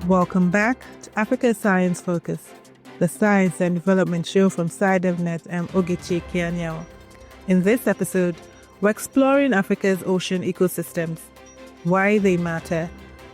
Welcome back to Africa Science Focus, the science and development show from SciDevNet and Ogechi Kianyawa. In this episode, we're exploring Africa's ocean ecosystems, why they matter,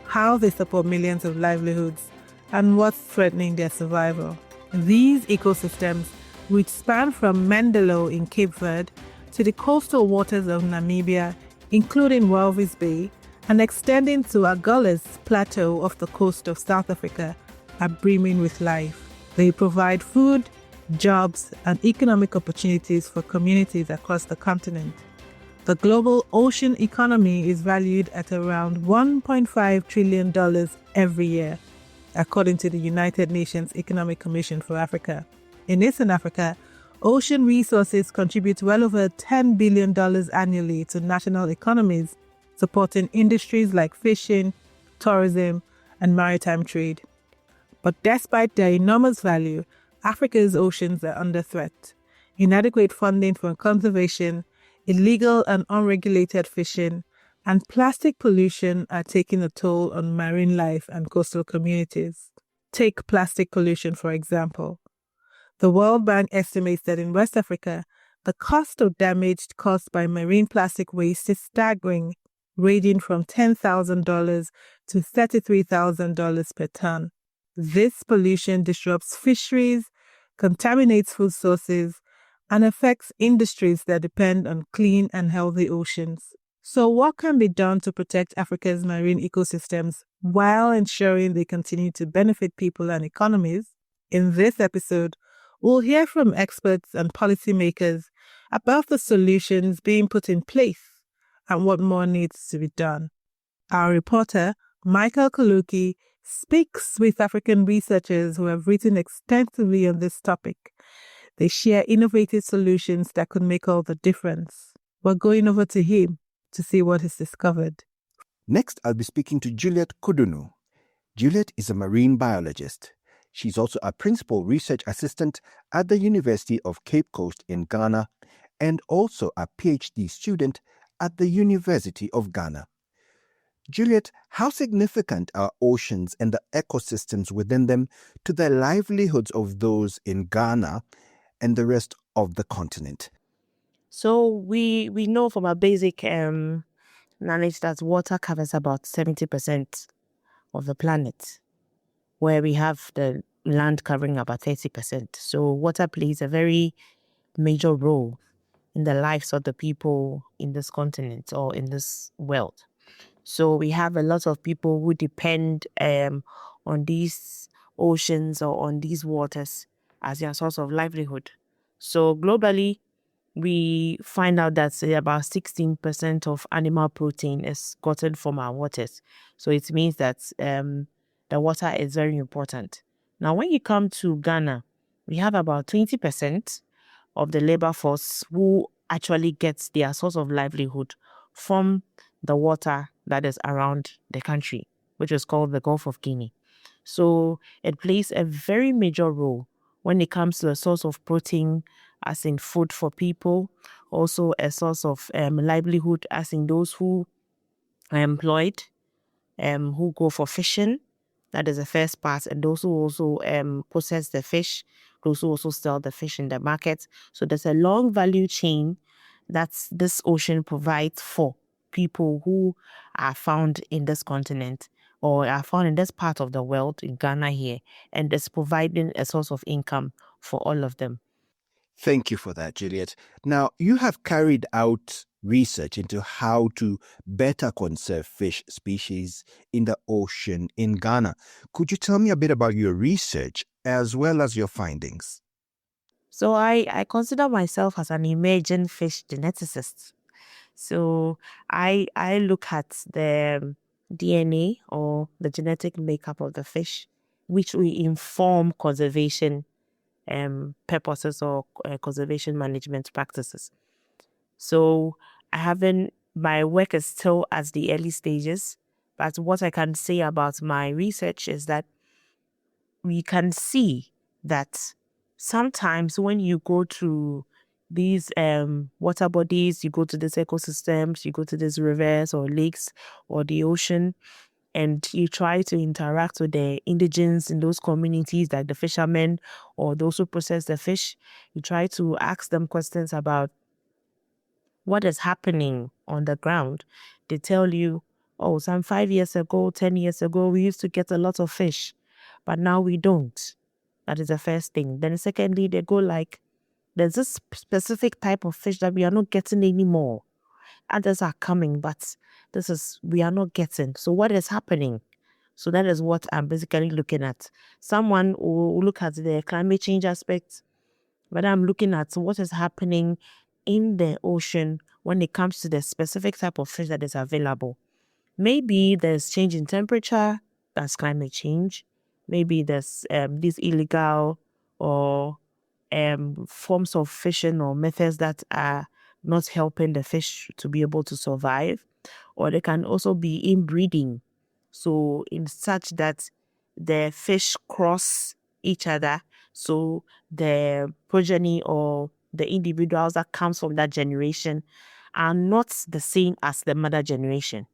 how they support millions of livelihoods, and what's threatening their survival. These ecosystems, which span from Mandela in Cape Verde to the coastal waters of Namibia, including Walvis Bay, and extending to Agulhas Plateau off the coast of South Africa, are brimming with life. They provide food, jobs, and economic opportunities for communities across the continent. The global ocean economy is valued at around $1.5 trillion every year, according to the United Nations Economic Commission for Africa. In Eastern Africa, ocean resources contribute well over $10 billion annually to national economies, supporting industries like fishing, tourism, and maritime trade. But despite their enormous value, Africa's oceans are under threat. Inadequate funding for conservation, illegal and unregulated fishing, and plastic pollution are taking a toll on marine life and coastal communities. Take plastic pollution, for example. The World Bank estimates that in West Africa, the cost of damage caused by marine plastic waste is staggering, ranging from $10,000 to $33,000 per ton. This pollution disrupts fisheries, contaminates food sources, and affects industries that depend on clean and healthy oceans. So what can be done to protect Africa's marine ecosystems while ensuring they continue to benefit people and economies? In this episode, we'll hear from experts and policymakers about the solutions being put in place and what more needs to be done. Our reporter, Michael Kaloki, speaks with African researchers who have written extensively on this topic. They share innovative solutions that could make all the difference. We're going over to him to see what is discovered. Next, I'll be speaking to Juliet Koudonu. Juliet is a marine biologist. She's also a principal research assistant at the University of Cape Coast in Ghana and also a PhD student at the University of Ghana. Juliet, how significant are oceans and the ecosystems within them to the livelihoods of those in Ghana and the rest of the continent? So we know from our basic knowledge that water covers about 70% of the planet, where we have the land covering about 30%. So water plays a very major role in the lives of the people in this continent or in this world. So we have a lot of people who depend on these oceans or on these waters as their source of livelihood. So globally, we find out that about 16% of animal protein is gotten from our waters. So it means that the water is very important. Now, when you come to Ghana, we have about 20% of the labor force who actually gets their source of livelihood from the water that is around the country, which is called the Gulf of Guinea. So it plays a very major role when it comes to a source of protein, as in food for people, also a source of livelihood, as in those who are employed, who go for fishing. That is the first part. And those who also process the fish, those who also sell the fish in the market. So there's a long value chain that this ocean provides for people who are found in this continent or are found in this part of the world, in Ghana here, and it's providing a source of income for all of them. Thank you for that, Juliet. Now, you have carried out research into how to better conserve fish species in the ocean in Ghana. Could you tell me a bit about your research as well as your findings? So I consider myself as an emerging fish geneticist. So I look at the DNA or the genetic makeup of the fish, which will inform conservation purposes or conservation management practices. So my work is still at the early stages, but what I can say about my research is that we can see that sometimes when you go to these water bodies, you go to these ecosystems, you go to these rivers or lakes or the ocean, and you try to interact with the indigenes in those communities, like the fishermen or those who process the fish, you try to ask them questions about what is happening on the ground. They tell you, oh, some 5 years ago, 10 years ago, we used to get a lot of fish, but now we don't. That is the first thing. Then secondly, they go like, there's this specific type of fish that we are not getting anymore. Others are coming, but we are not getting. So what is happening? So that is what I'm basically looking at. Someone will look at the climate change aspect, but I'm looking at what is happening in the ocean when it comes to the specific type of fish that is available. Maybe there's change in temperature, that's climate change. Maybe there's these illegal or forms of fishing or methods that are not helping the fish to be able to survive. Or there can also be inbreeding. So in such that the fish cross each other. So the progeny or the individuals that comes from that generation are not the same as the mother generation.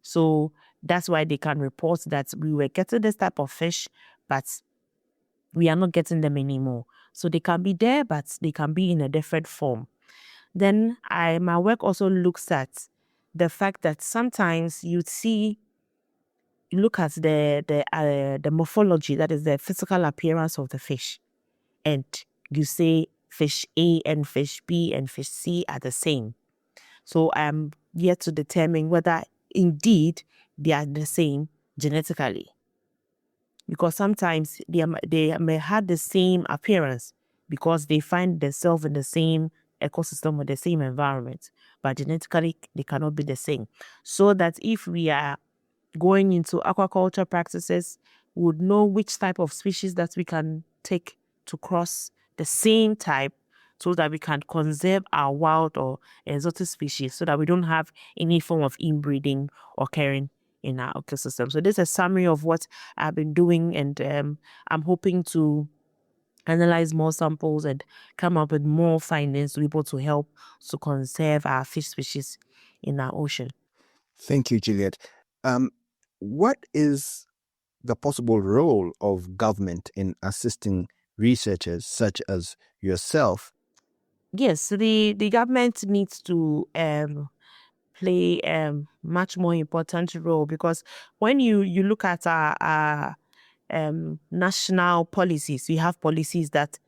So that's why they can report that we were getting this type of fish, but we are not getting them anymore. So they can be there, but they can be in a different form. Then my work also looks at the fact that sometimes you look at the morphology, that is the physical appearance of the fish, and you say fish A and fish B and fish C are the same. So I'm yet to determine whether indeed they are the same genetically. Because sometimes they may have the same appearance because they find themselves in the same ecosystem or the same environment, but genetically they cannot be the same. So that if we are going into aquaculture practices, we would know which type of species that we can take to cross the same type so that we can conserve our wild or exotic species so that we don't have any form of inbreeding occurring in our ecosystem. So this is a summary of what I've been doing, and I'm hoping to analyze more samples and come up with more findings to be able to help to conserve our fish species in our ocean. Thank you, Juliet. What is the possible role of government in assisting researchers such as yourself? Yes, the government needs to play much more important role, because when you look at our national policies, we have policies that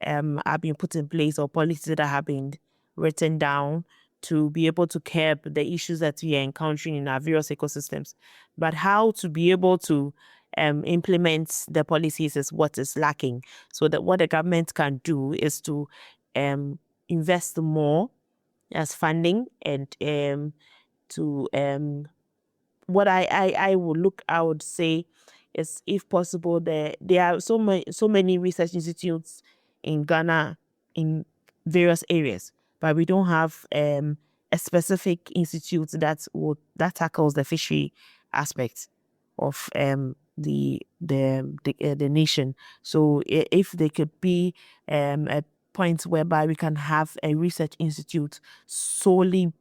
have been put in place, or policies that have been written down to be able to curb the issues that we are encountering in our various ecosystems. But how to be able to implement the policies is what is lacking. So that what the government can do is to invest more as funding, and to what I would say is, if possible, there are so many research institutes in Ghana in various areas, but we don't have a specific institute that tackles the fishery aspect of the nation. So if there could be a point whereby we can have a research institute solely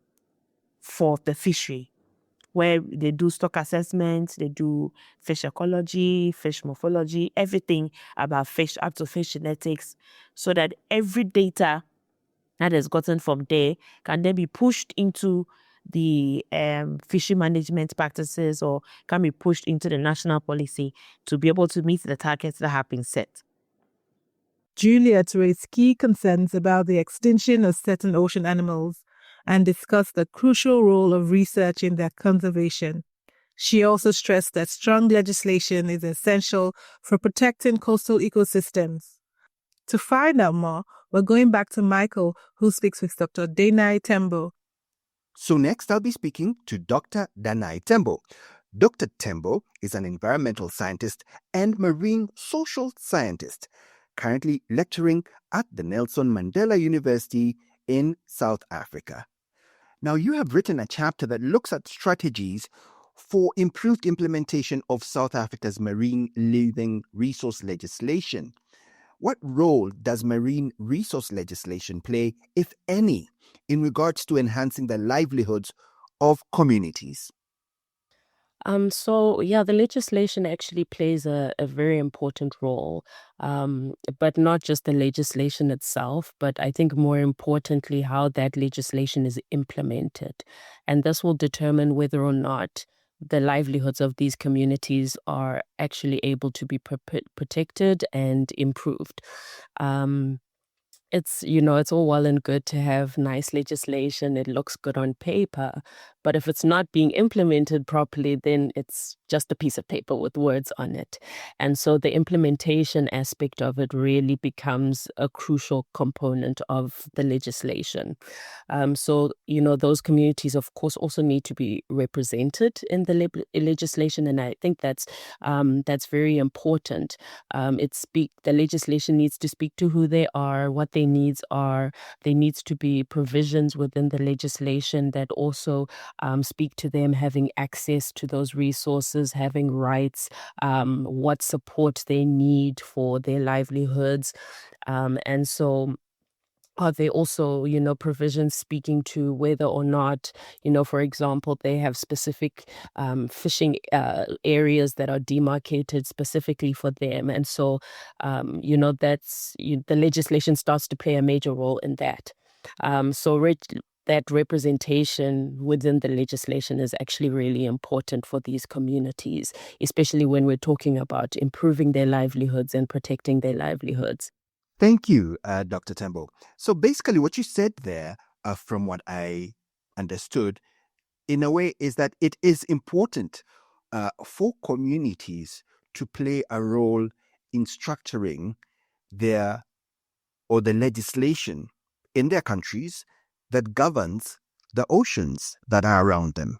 for the fishery, where they do stock assessments, they do fish ecology, fish morphology, everything about fish, up to fish genetics, so that every data that is gotten from there can then be pushed into the fishery management practices, or can be pushed into the national policy to be able to meet the targets that have been set. Juliet raised key concerns about the extinction of certain ocean animals and discussed the crucial role of research in their conservation. She also stressed that strong legislation is essential for protecting coastal ecosystems. To find out more, we're going back to Michael, who speaks with Dr. Danai Tembo. So next I'll be speaking to Dr. Danai Tembo. Dr. Tembo is an environmental scientist and marine social scientist, currently lecturing at the Nelson Mandela University in South Africa. Now, you have written a chapter that looks at strategies for improved implementation of South Africa's marine living resource legislation. What role does marine resource legislation play, if any, in regards to enhancing the livelihoods of communities? The legislation actually plays a very important role, but not just the legislation itself, but I think more importantly, how that legislation is implemented. And this will determine whether or not the livelihoods of these communities are actually able to be protected and improved. Um, it's all well and good to have nice legislation. It looks good on paper. But if it's not being implemented properly, then it's just a piece of paper with words on it. And so the implementation aspect of it really becomes a crucial component of the legislation. Those communities, of course, also need to be represented in the legislation. And I think that's very important. The legislation needs to speak to who they are, what their needs are. There needs to be provisions within the legislation that also speak to them having access to those resources, having rights, what support they need for their livelihoods. And so are there also, provisions speaking to whether or not, for example, they have specific fishing areas that are demarcated specifically for them? And so, the legislation starts to play a major role in that. That representation within the legislation is actually really important for these communities, especially when we're talking about improving their livelihoods and protecting their livelihoods. Thank you, Dr. Tembo. So basically, what you said there, from what I understood, in a way, is that it is important for communities to play a role in structuring the legislation in their countries that governs the oceans that are around them.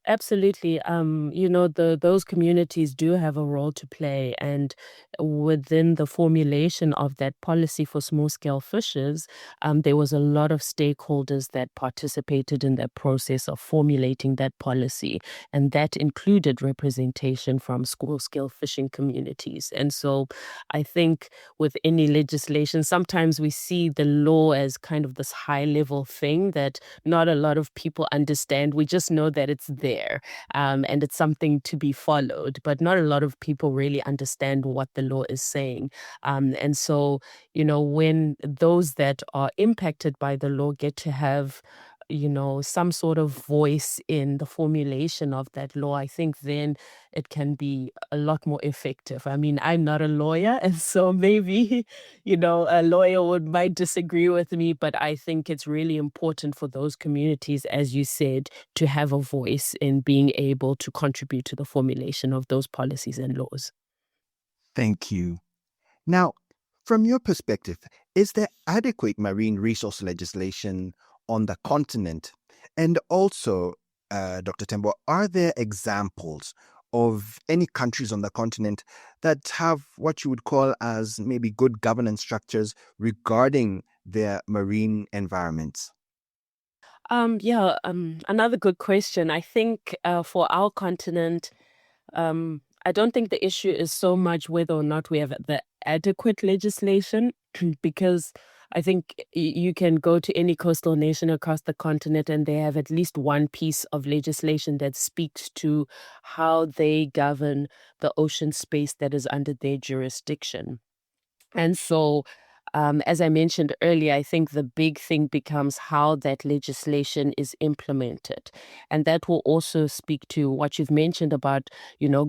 Absolutely. Those communities do have a role to play, and within the formulation of that policy for small-scale fishers, there was a lot of stakeholders that participated in that process of formulating that policy, and that included representation from small-scale fishing communities. And so, I think with any legislation, sometimes we see the law as kind of this high-level thing that not a lot of people understand. We just know that it's there. And it's something to be followed, but not a lot of people really understand what the law is saying. And so, when those that are impacted by the law get to have some sort of voice in the formulation of that law, I think then it can be a lot more effective. I mean, I'm not a lawyer, and so maybe, a lawyer might disagree with me, but I think it's really important for those communities, as you said, to have a voice in being able to contribute to the formulation of those policies and laws. Thank you. Now, from your perspective, is there adequate marine resource legislation on the continent? And also, Dr. Tembo, are there examples of any countries on the continent that have what you would call as maybe good governance structures regarding their marine environments? Another good question. I think for our continent, I don't think the issue is so much whether or not we have the adequate legislation, because I think you can go to any coastal nation across the continent and they have at least one piece of legislation that speaks to how they govern the ocean space that is under their jurisdiction. And so, as I mentioned earlier, I think the big thing becomes how that legislation is implemented. And that will also speak to what you've mentioned about,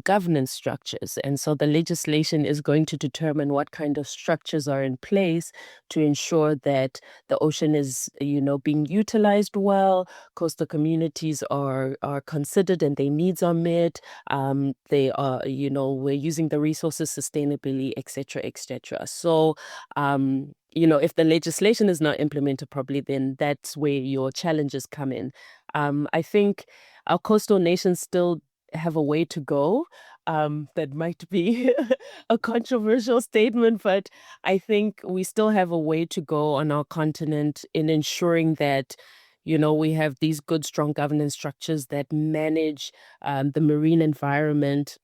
governance structures. And so the legislation is going to determine what kind of structures are in place to ensure that the ocean is, being utilized well, coastal communities are considered and their needs are met. They are, we're using the resources sustainably, et cetera, et cetera. So, if the legislation is not implemented properly, then that's where your challenges come in. I think our coastal nations still have a way to go. That might be a controversial statement, but I think we still have a way to go on our continent in ensuring that we have these good, strong governance structures that manage the marine environment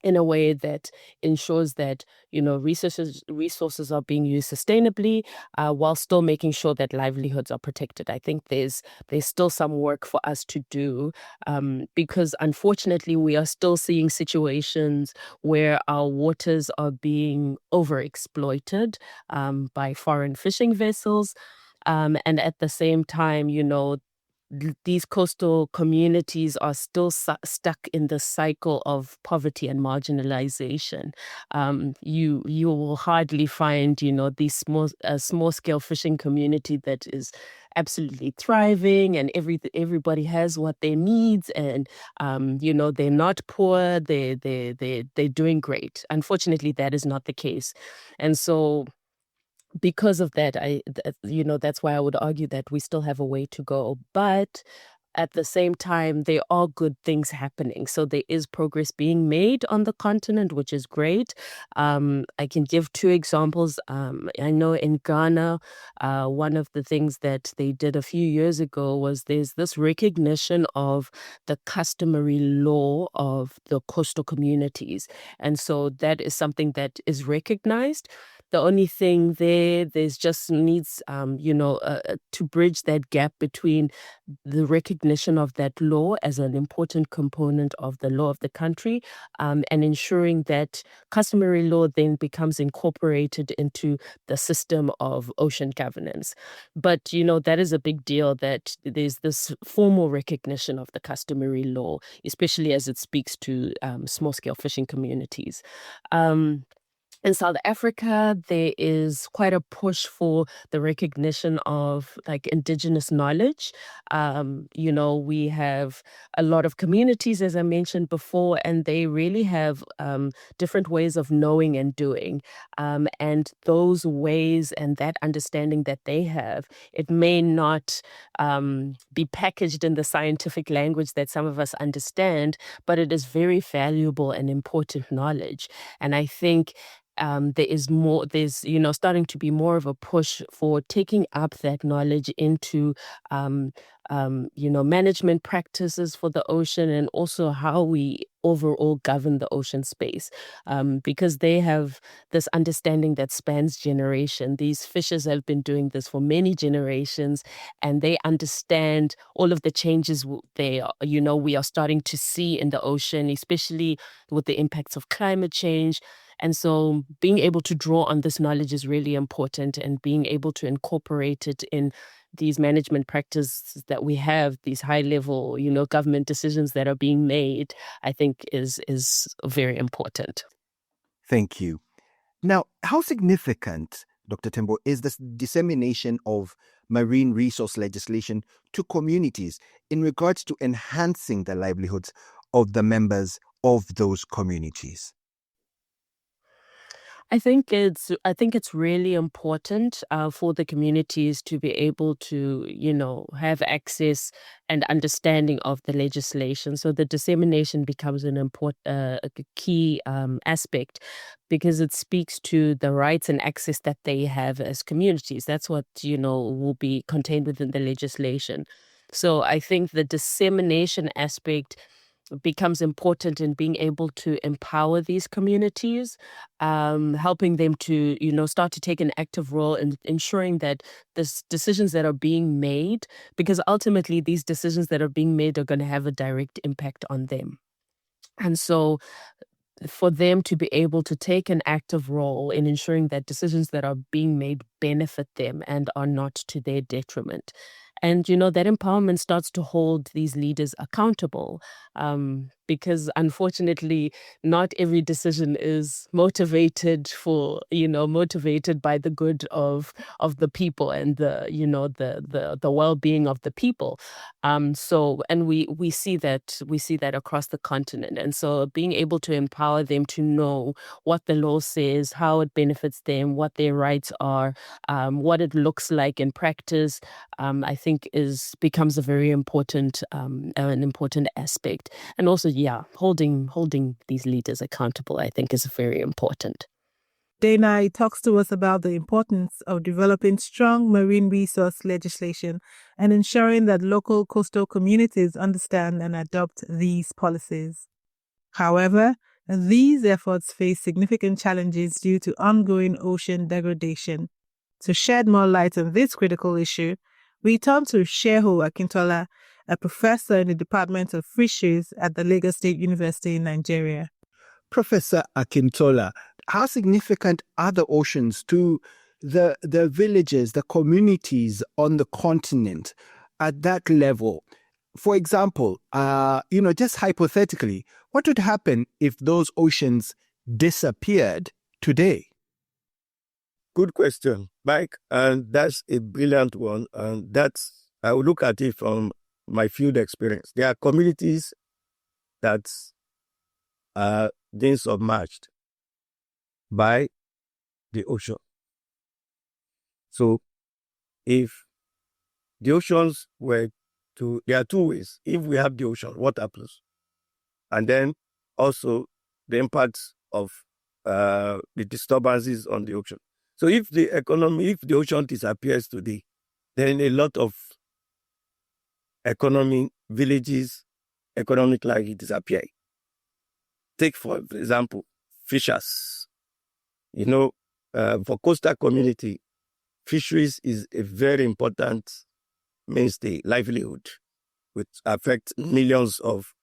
in a way that ensures that, resources are being used sustainably, while still making sure that livelihoods are protected. I think there's still some work for us to do, because unfortunately we are still seeing situations where our waters are being overexploited by foreign fishing vessels. And at the same time, these coastal communities are still stuck in the cycle of poverty and marginalization. You will hardly find, these small scale fishing community that is absolutely thriving, and everybody has what they need, and they're not poor. They're doing great. Unfortunately, that is not the case, and so, because of that, that's why I would argue that we still have a way to go. But at the same time, there are good things happening. So there is progress being made on the continent, which is great. I can give two examples. I know in Ghana, one of the things that they did a few years ago was there's this recognition of the customary law of the coastal communities. And so that is something that is recognized. The only thing there's just needs, to bridge that gap between the recognition of that law as an important component of the law of the country, and ensuring that customary law then becomes incorporated into the system of ocean governance. But, that is a big deal, that there's this formal recognition of the customary law, especially as it speaks to small-scale fishing communities. In South Africa, there is quite a push for the recognition of indigenous knowledge. We have a lot of communities, as I mentioned before, and they really have different ways of knowing and doing. And those ways and that understanding that they have, it may not be packaged in the scientific language that some of us understand, but it is very valuable and important knowledge. And I think there's starting to be more of a push for taking up that knowledge into, management practices for the ocean, and also how we overall govern the ocean space, because they have this understanding that spans generation. These fishers have been doing this for many generations, and they understand all of the changes we are starting to see in the ocean, especially with the impacts of climate change. And so being able to draw on this knowledge is really important, and being able to incorporate it in these management practices that we have, these high level, government decisions that are being made, I think is very important. Thank you. Now, how significant, Dr. Tembo, is this dissemination of marine resource legislation to communities in regards to enhancing the livelihoods of the members of those communities? I think it's really important for the communities to be able to, have access and understanding of the legislation. So the dissemination becomes an important, a key aspect, because it speaks to the rights and access that they have as communities. That's what, will be contained within the legislation. So I think the dissemination aspect becomes important in being able to empower these communities, helping them to, start to take an active role in ensuring that the decisions that are being made, because ultimately these decisions that are being made are going to have a direct impact on them. And so for them to be able to take an active role in ensuring that decisions that are being made benefit them and are not to their detriment. And, that empowerment starts to hold these leaders accountable, because unfortunately, not every decision is motivated by the good of the people and the well-being of the people. And we see that across the continent. And so being able to empower them to know what the law says, how it benefits them, what their rights are, what it looks like in practice, I think becomes a very important an important aspect. And also, holding these leaders accountable, I think, is very important. Danai talks to us about the importance of developing strong marine resource legislation and ensuring that local coastal communities understand and adopt these policies. However, These efforts face significant challenges due to ongoing ocean degradation. To shed more light on this critical issue, we turn to Shehu Akintola, a professor in the Department of Fisheries at the Lagos State University in Nigeria. Professor Akintola, how significant are the oceans to the villages, the communities on the continent at that level? For example, just hypothetically, what would happen if those oceans disappeared today? Good question, Mike, and that's a brilliant one. And I will look at it from my field experience. There are communities that are being submerged by the ocean. So if the oceans there are two ways. If we have the ocean, what happens? And then also the impacts of the disturbances on the ocean. So if the ocean disappears today, then a lot of villages, economic life disappear. Take, for example, fishers. For coastal community, fisheries is a very important mainstay livelihood, which affects millions of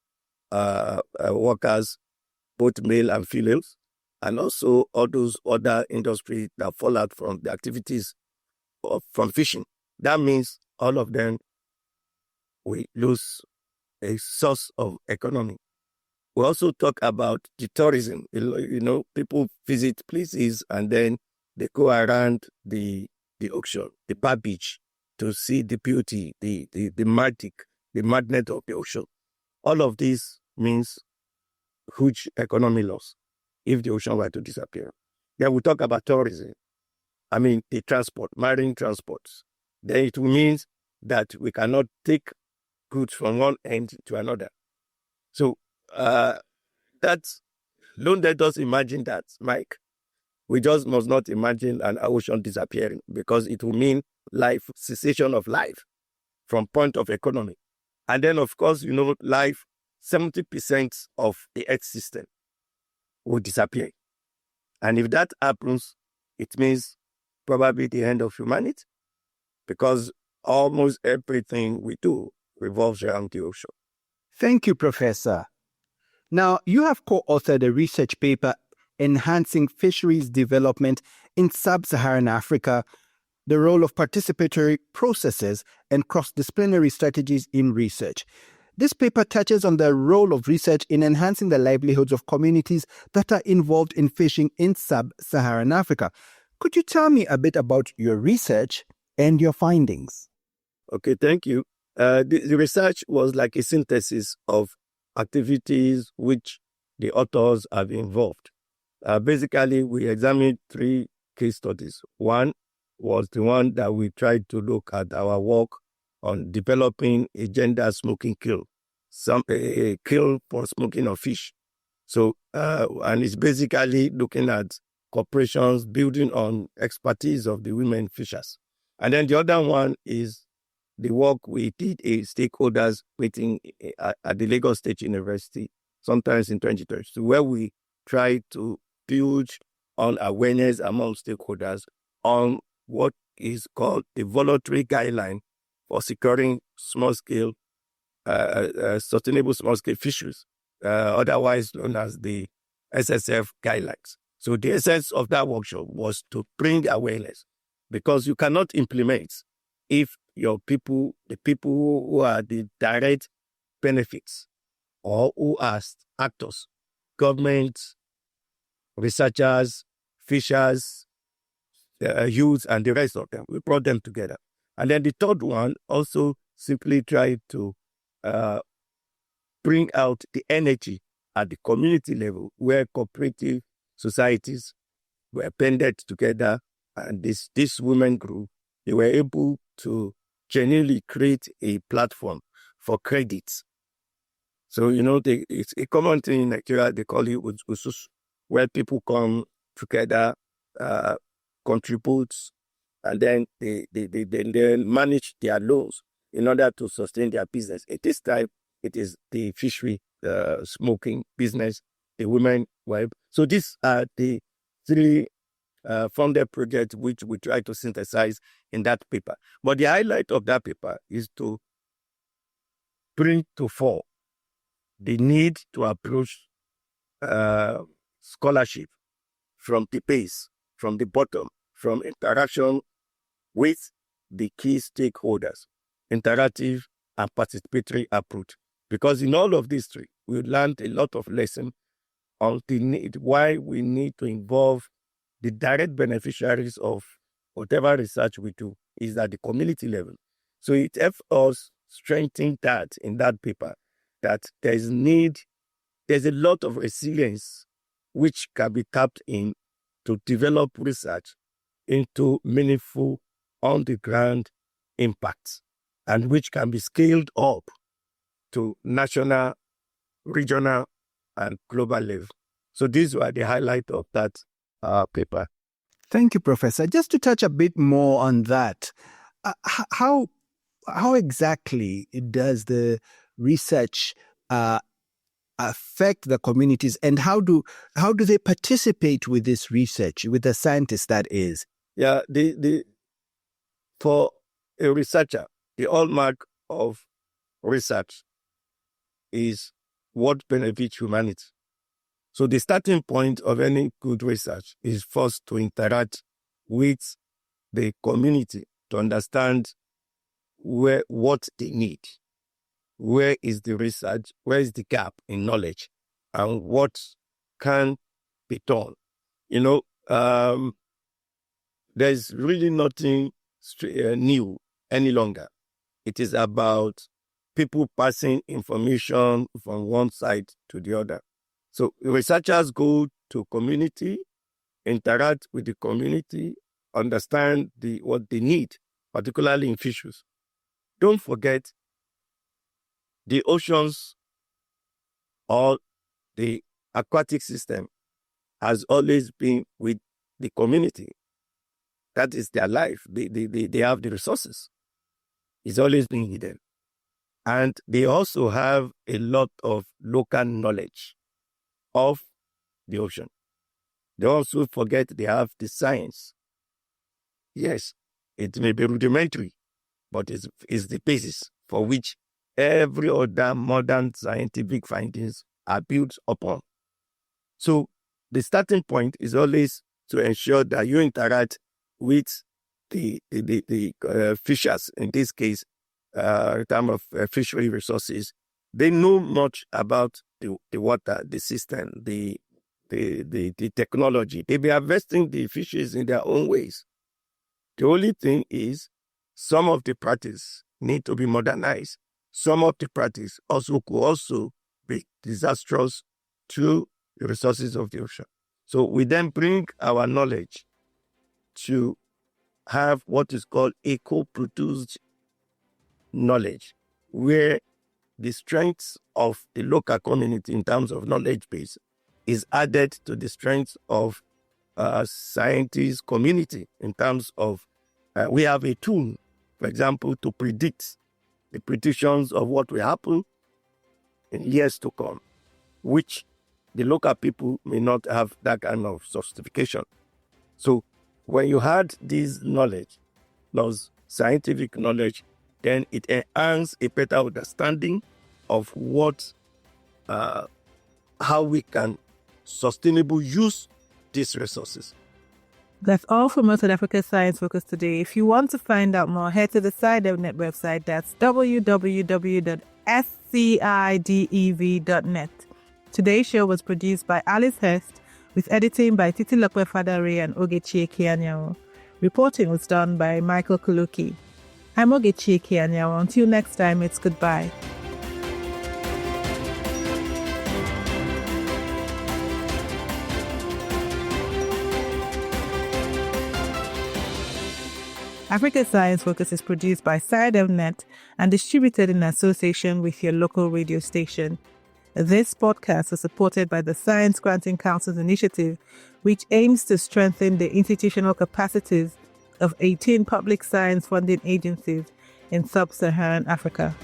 workers, both male and females, and also all those other industries that fall out from the activities from fishing. That means all of them will lose a source of economy. We also talk about the tourism. People visit places and then they go around the ocean, the bar beach, to see the beauty, the magnet of the ocean. All of this means huge economy loss if the ocean were to disappear. Then we talk about tourism. The transport, marine transports. Then it means that we cannot take goods from one end to another. So don't let us imagine that, Mike. We just must not imagine an ocean disappearing, because it will mean cessation of life from point of economy. And then, of course, life, 70% of the Earth system will disappear. And if that happens, it means probably the end of humanity, because almost everything we do revolves around the ocean. Thank you, Professor. Now, you have co-authored a research paper enhancing fisheries development in sub-Saharan Africa, the role of participatory processes and cross-disciplinary strategies in research. This paper touches on the role of research in enhancing the livelihoods of communities that are involved in fishing in sub-Saharan Africa. Could you tell me a bit about your research and your findings? Okay, thank you. The research was like a synthesis of activities which the authors have involved. Basically, we examined 3 case studies. One was the one that we tried to look at our work on developing a gender smoking kill, a kill for smoking of fish. So, and it's basically looking at corporations building on expertise of the women fishers. And then the other one is the work we did a stakeholders meeting at the Lagos State University, sometimes in 2022, where we tried to build on awareness among stakeholders on what is called the voluntary guideline for securing small-scale, sustainable small-scale fisheries, otherwise known as the SSF guidelines. So the essence of that workshop was to bring awareness, because you cannot implement if the people who are the direct benefits or who are actors, government, researchers, fishers, youth, and the rest of them. We brought them together. And then the third one also simply tried to bring out the energy at the community level, where cooperative societies were banded together, and this women group, they were able to genuinely create a platform for credits. So, it's a common thing in Nigeria, they call it usus, where people come together, contribute, and then they manage their loans in order to sustain their business. At this time, it is the fishery smoking business the women web. So these are the three funded projects which we try to synthesize in that paper. But the highlight of that paper is to bring to fore the need to approach scholarship from the base, from the bottom, from interaction with the key stakeholders, interactive and participatory approach. Because in all of these three, we learned a lot of lessons on the need, why we need to involve the direct beneficiaries of whatever research we do is at the community level. So it helps us strengthen that in that paper, that there's a lot of resilience which can be tapped in to develop research into meaningful on-the-ground impacts, and which can be scaled up to national, regional, and global level. So these were the highlight of that paper. Thank you, Professor. Just to touch a bit more on that, how exactly does the research affect the communities, and how do they participate with this research, with the scientists, that is? Yeah, for a researcher, the hallmark of research is what benefits humanity. So the starting point of any good research is first to interact with the community to understand what they need, where is the research, where is the gap in knowledge, and what can be done. There's really nothing new any longer. It is about people passing information from one side to the other. So researchers go to community, interact with the community, understand what they need, particularly in fisheries. Don't forget, the oceans or the aquatic system has always been with the community. That is their life. They have the resources. It's always been hidden. And they also have a lot of local knowledge of the ocean. They also forget they have the science. Yes, it may be rudimentary, but it's the basis for which every other modern scientific findings are built upon. So the starting point is always to ensure that you interact with the fishers, in this case, in terms of fishery resources. They know much about the water, the system, the technology. They be harvesting the fishes in their own ways. The only thing is, some of the practice need to be modernized. Some of the practice could also be disastrous to the resources of the ocean. So we then bring our knowledge to have what is called eco-produced knowledge, where the strengths of the local community in terms of knowledge base is added to the strengths of scientists community in terms of we have a tool, for example, to predict the predictions of what will happen in years to come, which the local people may not have that kind of sophistication. So when you had this knowledge, plus scientific knowledge, then it enhances a better understanding of how we can sustainably use these resources. That's all from us at Africa Science Focus today. If you want to find out more, head to the SciDevNet website. That's www.scidev.net. Today's show was produced by Alice Hurst, with editing by Titilokwe Fadare and Ogechi Kianyawo. Reporting was done by Michael Kaloki. I'm Ogechi Kianyawo. Until next time, it's goodbye. Africa Science Focus is produced by SciDevNet and distributed in association with your local radio station. This podcast was supported by the Science Granting Council's initiative, which aims to strengthen the institutional capacities of 18 public science funding agencies in sub-Saharan Africa.